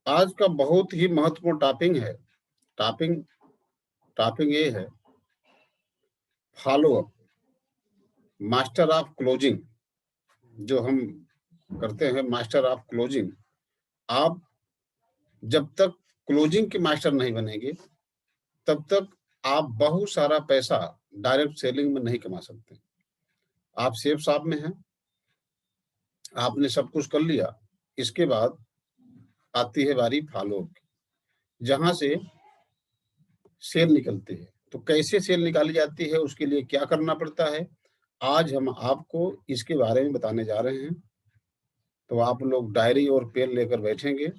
आज का बहुत ही महत्वपूर्ण टॉपिंग टॉपिंग ये है, follow up, master of closing. जो हम करते हैं मास्टर ऑफ क्लोजिंग। आप जब तक क्लोजिंग के मास्टर नहीं बनेंगे, तब तक आप बहुत सारा पैसा डायरेक्ट सेलिंग में नहीं कमा सकते। आप सेफ शॉप में हैं, आपने सब कुछ कर लिया, इसके बाद आती है बारी फॉलो अप की, जहां से सेल निकलती है। तो कैसे सेल निकाली जाती है, उसके लिए क्या करना पड़ता है, आज हम आपको इसके बारे में बताने जा रहे हैं। तो आप लोग डायरी और पेन लेकर बैठेंगे,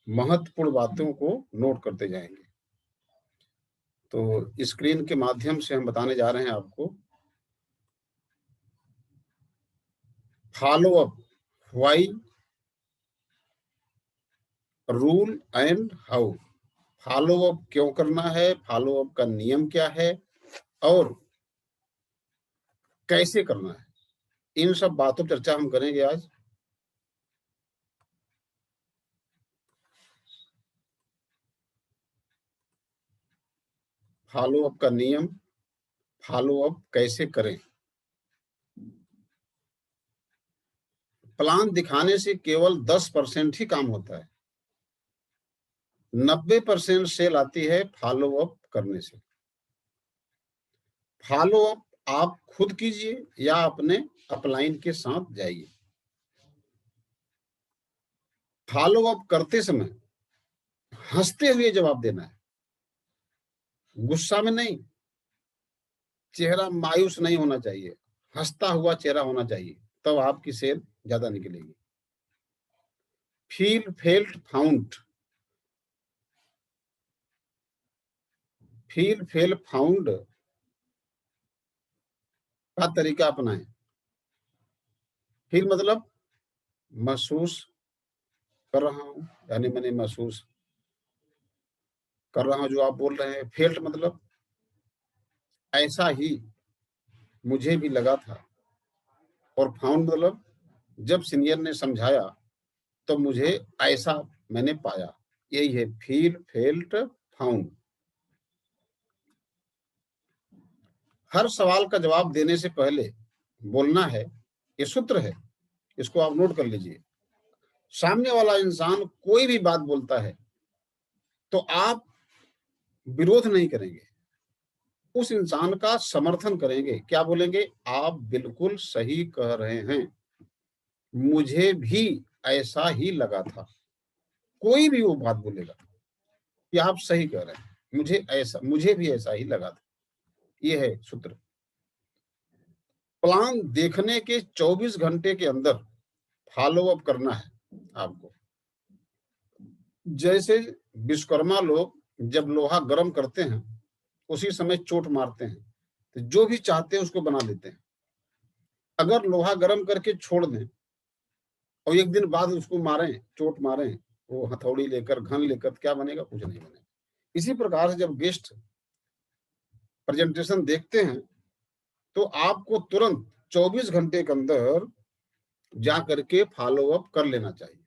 महत्वपूर्ण बातों को नोट करते जाएंगे। तो स्क्रीन के माध्यम से हम बताने जा रहे हैं आपको, follow up, why, rule and how. Follow up क्यों करना है, फॉलो अप का नियम क्या है और कैसे करना है, इन सब बातों पर चर्चा हम करेंगे आज। फॉलो अप का नियम, फॉलो अप कैसे करें। प्लान दिखाने से केवल 10% ही काम होता है, 90% सेल आती है फॉलो अप करने से। फॉलो अप आप खुद कीजिए या अपने अपलाइन के साथ जाइए। फॉलो अप करते समय हंसते हुए जवाब देना है, गुस्सा में नहीं। चेहरा मायूस नहीं होना चाहिए, हंसता हुआ चेहरा होना चाहिए, तब आपकी सेल ज्यादा निकलेगी। Feel felt found, feel fail found का तरीका अपनाएं। फील मतलब महसूस कर रहा हूं, यानी मैंने महसूस कर रहा हूं जो आप बोल रहे हैं। फेल्ट मतलब ऐसा ही मुझे भी लगा था, और फाउंड मतलब जब सीनियर ने समझाया तो मुझे ऐसा मैंने पाया। यही है फील फेल्ट फाउंड। हर सवाल का जवाब देने से पहले बोलना है, ये सूत्र है, इसको आप नोट कर लीजिए। सामने वाला इंसान कोई भी बात बोलता है तो आप विरोध नहीं करेंगे, उस इंसान का समर्थन करेंगे। क्या बोलेंगे, आप बिल्कुल सही कह रहे हैं, मुझे भी ऐसा ही लगा था। कोई भी वो बात बोलेगा कि आप सही कह रहे हैं, मुझे भी ऐसा ही लगा था। ये है सूत्र। प्लान देखने के 24 घंटे के अंदर फॉलो अप करना है आपको। जैसे विश्वकर्मा लोग जब लोहा गर्म करते हैं, उसी समय चोट मारते हैं, तो जो भी चाहते हैं उसको बना लेते हैं। अगर लोहा गर्म करके छोड़ दें और एक दिन बाद उसको मारें, चोट मारें, वो हथौड़ी लेकर, घन लेकर, क्या बनेगा, कुछ नहीं बनेगा। इसी प्रकार से जब गेस्ट प्रेजेंटेशन देखते हैं तो आपको तुरंत 24 घंटे के अंदर जा करके फॉलो अप कर लेना चाहिए,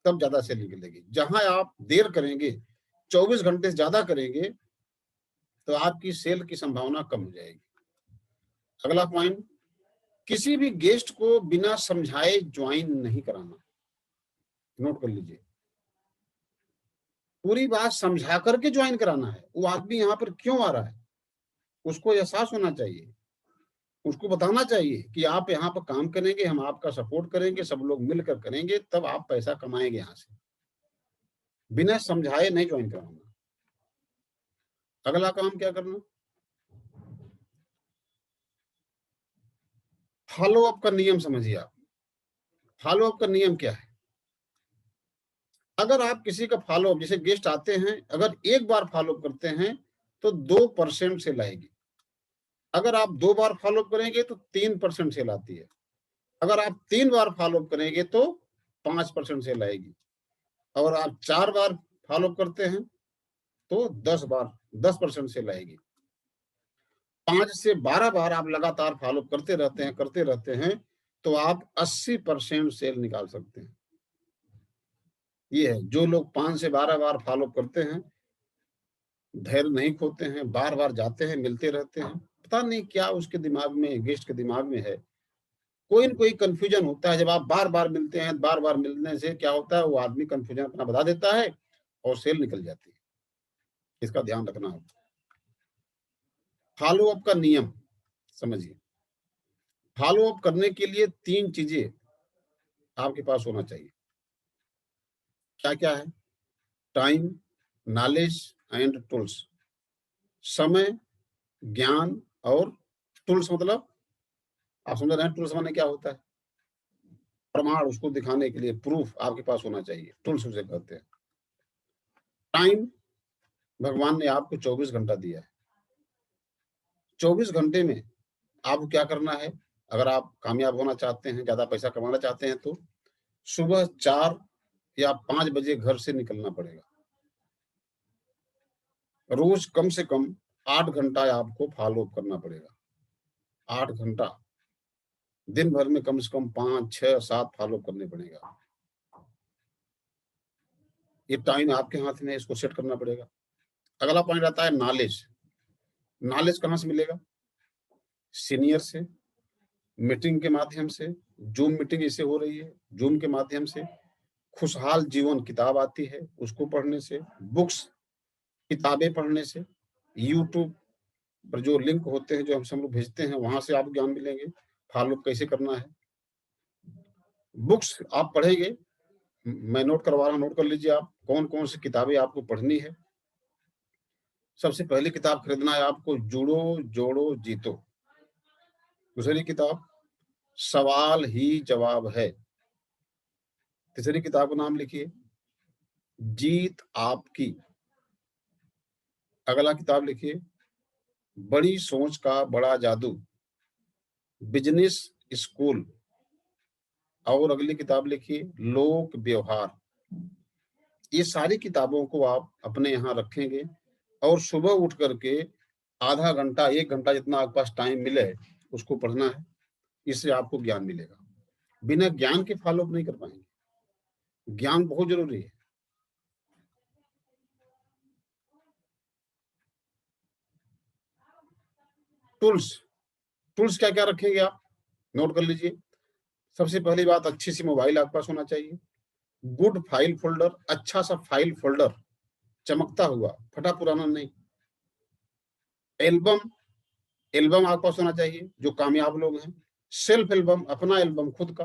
तब ज्यादा सेलिंग मिलेगी। जहां आप देर करेंगे, 24 घंटे से ज्यादा करेंगे, तो आपकी सेल की संभावना कम हो जाएगी। अगला पॉइंट, किसी भी गेस्ट को बिना समझाए ज्वाइन नहीं कराना। नोट कर लीजिए, पूरी बात समझा करके ज्वाइन कराना है। वो आदमी यहाँ पर क्यों आ रहा है, उसको एहसास होना चाहिए, उसको बताना चाहिए कि आप यहाँ पर काम करेंगे, हम आपका सपोर्ट करेंगे, सब लोग मिलकर करेंगे, तब आप पैसा कमाएंगे यहाँ से। बिना समझाए नहीं ज्वाइन कराना। अगला काम क्या करना, फॉलो अप का नियम समझिए आप। फॉलो अप का नियम क्या है, अगर आप किसी का फॉलो अप, जैसे गेस्ट आते हैं, अगर एक बार फॉलो अप करते हैं तो 2% सेल आएगी। अगर आप 2 बार फॉलो अप करेंगे तो 3% सेल आती है। अगर आप 3 बार फॉलो अप करेंगे तो 5% सेल आएगी। और आप 4 बार फॉलो अप करते हैं तो 10% सेल आएगी। 5 से 12 बार आप लगातार फॉलो अप करते रहते हैं तो आप 80% सेल निकाल सकते हैं। ये है, जो लोग 5 से 12 बार फॉलो करते हैं, धैर्य नहीं खोते हैं, बार-बार जाते हैं, मिलते रहते हैं, पता नहीं क्या उसके दिमाग में, गेस्ट के दिमाग में है, कोई न कोई कन्फ्यूजन होता है। जब आप बार-बार मिलते हैं, बार-बार मिलने से क्या होता है, वो आदमी कन्फ्यूजन अपना बता देता है और सेल निकल जाती है। इसका ध्यान रखना है। फॉलो अप का नियम समझिए। फॉलो अप करने के लिए 3 चीज़ें आपके पास होना चाहिए। क्या-क्या है? Time, knowledge and tools. समय, ज्ञान और टूल्स मतलब आप समझ रहे हैं टूल्स माने क्या होता है? प्रमाण उसको दिखाने के लिए प्रूफ आपके पास होना चाहिए, टूल्स उसे कहते हैं। टाइम भगवान ने आपको 24 घंटा दिया है। 24 घंटे में आपको क्या करना है? अगर आप कामयाब होना चाहते हैं, ज़्यादा पैसा कमाना चाहते हैं तो सुबह 4 या 5 बजे घर से निकलना पड़ेगा। रोज़ कम से कम 8 घंटा आपको फॉलो अप करना पड़ेगा। 8 घंटा, दिन भर में कम से कम 5, 6, 7 फॉलो करने पड़ेगा। ये टाइम आपके हाथ में है, इसको सेट करना पड़ेगा। अगला पॉइंट आता है नॉलेज। नॉलेज कहाँ से मिलेगा? सीनियर से, मीटिंग के माध्यम से, ज़ूम मीटिंग इससे हो रही है, ज़ूम के माध्यम से, खुशहाल जीवन किताब आती है, उसको पढ़ने से, बुक्स किताबें पढ़ने से, यूट्यूब पर जो लिंक होते हैं, जो हम लोग भेजते हैं, वहाँ से आपको ज्ञान मिलेंगे, फॉलो कैसे करना है। बुक्स आप पढ़ेंगे, मैं नोट करवा रहा हूँ, नोट कर लीजिए आप, कौन-कौन सी किताबें आपको पढ़नी है। सबसे पहली किताब खरीदना है आपको जुड़ो, जोड़ो, जीतो। दूसरी किताब सवाल ही जवाब है। तीसरी किताब का नाम लिखिए, जीत आपकी। अगला किताब लिखिए, बड़ी सोच का बड़ा जादू, बिज़नेस स्कूल। और अगली किताब लिखिए, लोक व्यवहार। ये सारी किताबों को आप अपने यहाँ रखेंगे और सुबह उठ कर के आधा घंटा, 1 घंटा जितना आपके पास टाइम मिले, उसको पढ़ना है। इससे आपको ज्ञान मिलेगा। बिना ज्ञान के फॉलो अप नहीं कर पाएँगे। ज्ञान बहुत ज़रूरी है। टूल्स, टूल्स क्या-क्या रखेंगे आप? नोट कर लीजिए। सबसे पहली बात अच्छी-सी मोबाइल आपके पास होना चाहिए। गुड फाइल फ़ोल्डर, अच्छा-सा फाइल फ़ोल्डर, चमकता हुआ, फटा-पुराना नहीं। एल्बम, एल्बम आपके पास होना चाहिए, जो कामयाब लोग हैं। सेल्फ एल्बम, अपना एल्बम खुद का।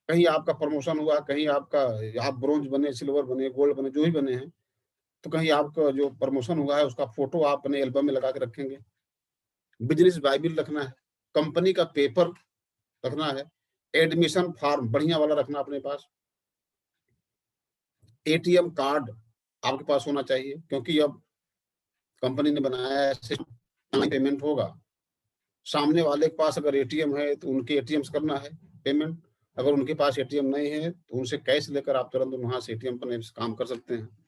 कहीं आपका प्रमोशन हुआ, कहीं आपका आप ब्रोंज बने, सिल्वर बने, गोल्ड बने, जो भी बने हैं, तो कहीं आपका जो प्रमोशन हुआ है, उसका फ़ोटो आप अपने एल्बम में लगा के रखेंगे। बिज़नेस बाइबिल रखना है, कंपनी का पेपर रखना है, एडमिशन फॉर्म बढ़िया वाला रखना अपने पास। एटीएम कार्ड आपके पास होना चाहिए क्योंकि अब कंपनी ने बनाया है सिस्टम पेमेंट होगा। सामने वाले के पास अगर एटीएम है तो उनके एटीएम से करना है पेमेंट। अगर उनके पास एटीएम नहीं है तो उनसे कैश लेकर आप तुरंत वहाँ से एटीएम पर काम कर सकते हैं।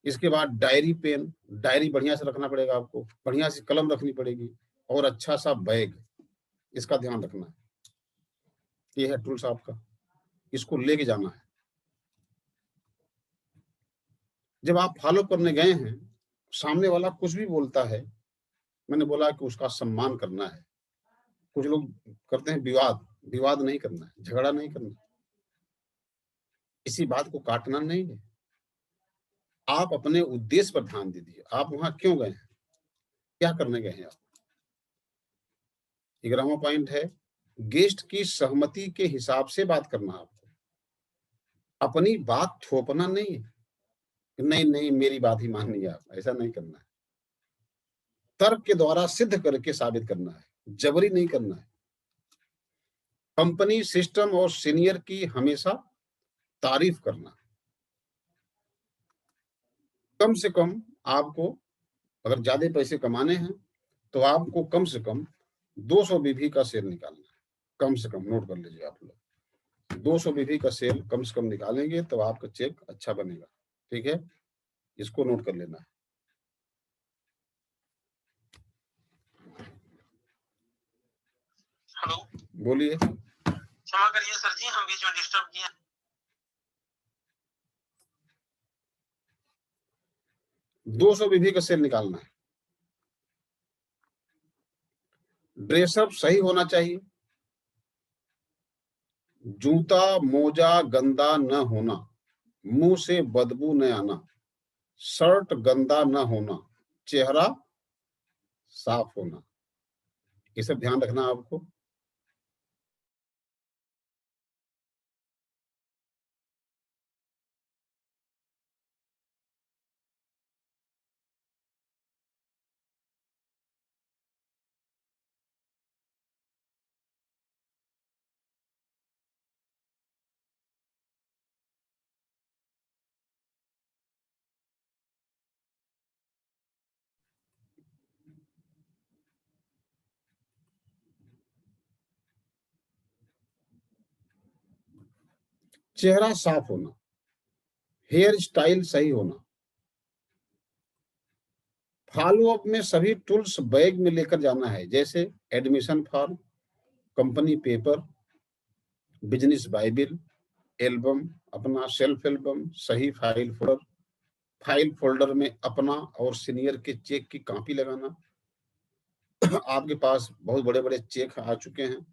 इसके बाद डायरी पेन, डायरी बढ़िया से रखना पड़ेगा आपको, बढ़िया सी कलम रखनी पड़ेगी और अच्छा-सा बैग, इसका ध्यान रखना है। ये है टूल्स आपका, इसको लेके जाना है। जब आप फॉलो करने गए हैं, सामने वाला कुछ भी बोलता है, मैंने बोला कि उसका सम्मान करना है। कुछ लोग करते हैं विवाद, विवाद नहीं करना है, झगड़ा नहीं करना है, किसी बात को काटना नहीं है। आप अपने उद्देश्य पर ध्यान दीजिए, आप वहाँ क्यों गए हैं? क्या करने गए हैं आप? 11वां पॉइंट है, गेस्ट की सहमति के हिसाब से बात करना आपको। अपनी बात थोपना नहीं है, कि नहीं, नहीं मेरी बात ही माननी है आप, ऐसा नहीं करना है। तर्क के द्वारा सिद्ध करके साबित करना है, जबरी नहीं करना है। कंपनी, सिस्टम और सीनियर की हमेशा तारीफ करना। कम से कम आपको अगर ज़्यादा पैसे कमाने हैं, तो आपको कम से कम 200 बीवी का शेयर निकालना है। कम से कम नोट कर लीजिए आप लोग। 200 बीवी का शेयर कम से कम निकालेंगे तो आपका चेक अच्छा बनेगा। ठीक है? इसको नोट कर लेना है। हेलो, बोलिए। क्षमा करिए सर जी, हम बीच में डिस्टर्ब किए। 200 बीबी का सेल निकालना है। ड्रेसअप सही होना चाहिए, जूता मोजा गंदा न होना, मुंह से बदबू न आना, शर्ट गंदा न होना, चेहरा साफ होना। ये सब ध्यान रखना आपको। चेहरा साफ होना, हेयर स्टाइल सही होना, फॉलो अप में सभी टूल्स बैग में लेकर जाना है, जैसे admission form, company paper, business Bible, album, अपना सेल्फ एल्बम, सही फाइल फोल्डर में अपना और सीनियर के चेक की कॉपी लगाना। आपके पास बहुत बड़े बड़े चेक आ चुके हैं,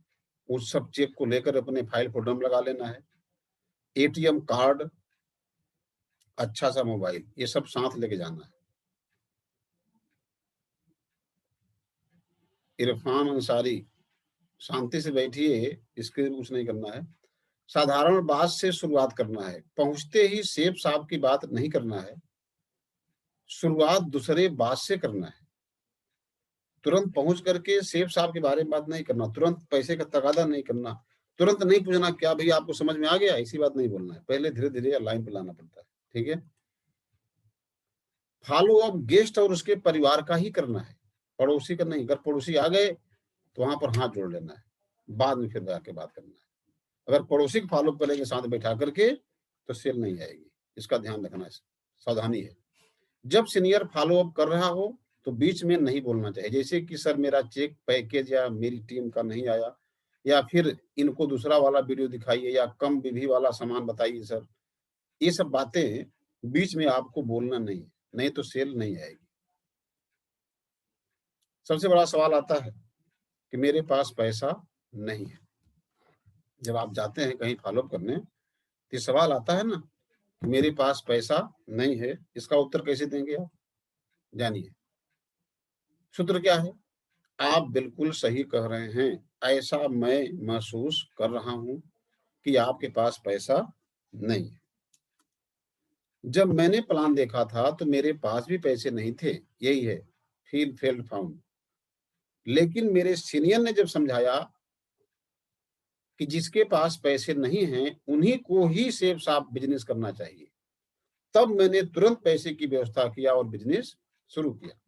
उस सब चेक को लेकर अपने फाइल फोल्डर में लगा लेना है। एटीएम कार्ड, अच्छा सा मोबाइल, ये सब साथ लेके जाना है। इरफान अंसारी, शांति से बैठिए, इसके लिए कुछ नहीं करना है। साधारण बात से शुरुआत करना है, पहुंचते ही सेब साहब की बात नहीं करना है, शुरुआत दूसरे बात से करना है। तुरंत पहुंच करके सेब साहब के बारे में बात नहीं करना, तुरंत पैसे का तगादा नहीं करना, तुरंत नहीं पूछना क्या भैया आपको समझ में आ गया, ऐसी बात नहीं बोलना है, पहले धीरे धीरे लाइन पे लाना पड़ता है। ठीक है। फॉलो अप गेस्ट और उसके परिवार का ही करना है, पड़ोसी का नहीं। अगर पड़ोसी आ गए तो वहां पर हाथ जोड़ लेना है, बाद में फिर जाके बात करना है। अगर पड़ोसी को फॉलो करेंगे साथ बैठा करके तो सेल नहीं आएगी, इसका ध्यान रखना, सावधानी है। जब सीनियर फॉलो अप कर रहा हो तो बीच में नहीं बोलना चाहिए, जैसे कि सर मेरा चेक पैकेज या मेरी टीम का नहीं आया, या फिर इनको दूसरा वाला वीडियो दिखाइए, या कम विधि वाला सामान बताइए सर। ये सब बातें बीच में आपको बोलना नहीं, नहीं तो सेल नहीं आएगी। सबसे बड़ा सवाल आता है कि मेरे पास पैसा नहीं है। जब आप जाते हैं कहीं फॉलो अप करने तो सवाल आता है ना, मेरे पास पैसा नहीं है, इसका उत्तर कैसे देंगे आप? जानिए, सूत्र क्या है। आप बिल्कुल सही कह रहे हैं, ऐसा मैं महसूस कर रहा हूं कि आपके पास पैसा नहीं है। जब मैंने प्लान देखा था तो मेरे पास भी पैसे नहीं थे, यही है फील फेल्ड फाउंड। लेकिन मेरे सीनियर ने जब समझाया कि जिसके पास पैसे नहीं हैं उन्हीं को ही सेफ साफ बिजनेस करना चाहिए, तब मैंने तुरंत पैसे की व्यवस्था किया और बिजनेस शुरू किया।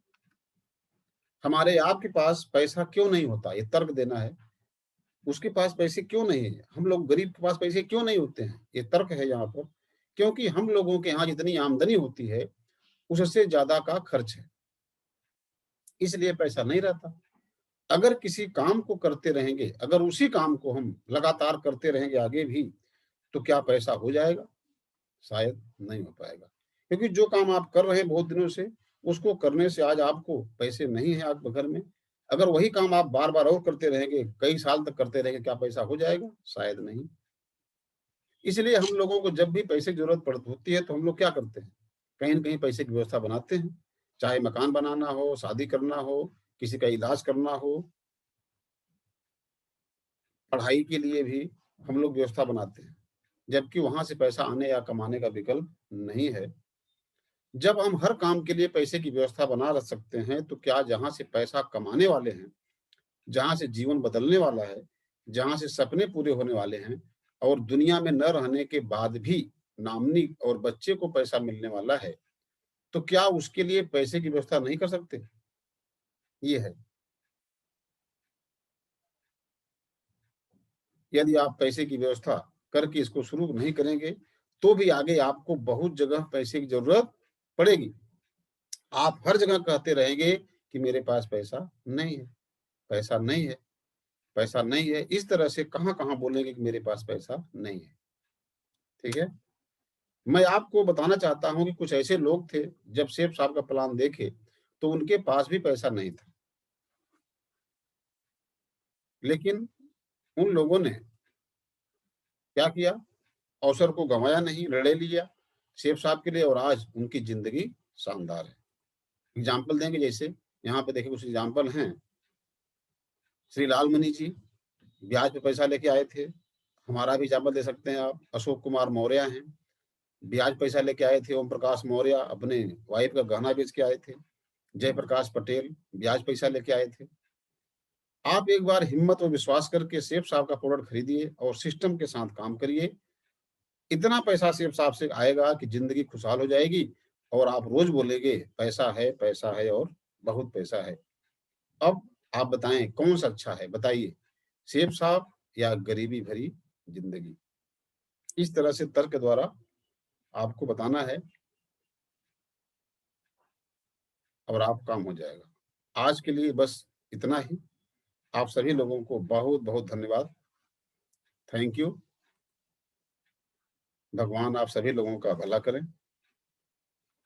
हमारे आपके पास पैसा क्यों नहीं होता, ये तर्क देना है। उसके पास पैसे क्यों नहीं है, हम लोग गरीब के पास पैसे क्यों नहीं होते हैं, ये तर्क है यहाँ पर। क्योंकि हम लोगों के यहाँ जितनी आमदनी होती है उससे ज्यादा का खर्च है, इसलिए पैसा नहीं रहता। अगर किसी काम को करते रहेंगे, अगर उसी काम को हम लगातार करते रहेंगे आगे भी, तो क्या पैसा हो जाएगा? शायद नहीं हो पाएगा। क्योंकि जो काम आप कर रहे हैं बहुत दिनों से, उसको करने से आज आपको पैसे नहीं है आप घर में। अगर वही काम आप बार बार और करते रहेंगे, कई साल तक करते रहेंगे, क्या पैसा हो जाएगा? शायद नहीं। इसलिए हम लोगों को जब भी पैसे की जरूरत पड़ होती है तो हम लोग क्या करते हैं, कहीं न कहीं पैसे की व्यवस्था बनाते हैं। चाहे मकान बनाना हो, शादी करना हो, किसी का इलाज करना हो, पढ़ाई के लिए भी हम लोग व्यवस्था बनाते हैं। जबकि वहाँ से पैसा आने या कमाने का विकल्प नहीं है। जब हम हर काम के लिए पैसे की व्यवस्था बना रख सकते हैं, तो क्या जहाँ से पैसा कमाने वाले हैं, जहाँ से जीवन बदलने वाला है, जहाँ से सपने पूरे होने वाले हैं और दुनिया में न रहने के बाद भी नॉमिनी और बच्चे को पैसा मिलने वाला है, तो क्या उसके लिए पैसे की व्यवस्था नहीं कर सकते? ये है। यदि आप पैसे की व्यवस्था करके इसको शुरू नहीं करेंगे, तो भी आगे आपको बहुत जगह पैसे की ज़रूरत पड़ेगी। आप हर जगह कहते रहेंगे कि मेरे पास पैसा नहीं है, पैसा नहीं है, पैसा नहीं है। इस तरह से कहाँ-कहाँ बोलेंगे कि मेरे पास पैसा नहीं है। ठीक है? मैं आपको बताना चाहता हूँ कि कुछ ऐसे लोग थे, जब सेठ साहब का प्लान देखे, तो उनके पास भी पैसा नहीं था। लेकिन उन लोगों ने क्या किया? अवसर को गँवाया नहीं, लड़े लिया सेठ साहब के लिए और आज उनकी ज़िंदगी शानदार है। एग्ज़ाम्पल देंगे जैसे, यहाँ पे देखिए कुछ एग्ज़ाम्पल हैं। श्री लालमणि जी ब्याज पे पैसा लेके आए थे। हमारा भी एग्ज़ाम्पल दे सकते हैं आप, अशोक कुमार मौर्य हैं। ब्याज पैसा लेके आए थे ओम प्रकाश मौर्य, अपने वाइफ का गहना बेच के आए थे। जयप्रकाश पटेल ब्याज पैसा लेके आए थे। आप एक बार हिम्मत और विश्वास करके सेठ साहब का प्रोडक्ट खरीदिए और सिस्टम के साथ काम करिए। इतना पैसा सेठ साहब से आएगा कि ज़िंदगी खुशहाल हो जाएगी और आप रोज़ बोलेंगे पैसा है और बहुत पैसा है। अब आप बताएँ कौन-सा अच्छा है? बताइए, सेठ साहब या गरीबी भरी ज़िंदगी? इस तरह से तर्क द्वारा आपको बताना है और आप काम हो जाएगा। आज के लिए बस इतना ही। आप सभी लोगों को बहुत-बहुत धन्यवाद। Thank you. भगवान आप सभी लोगों का भला करें।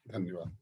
धन्यवाद।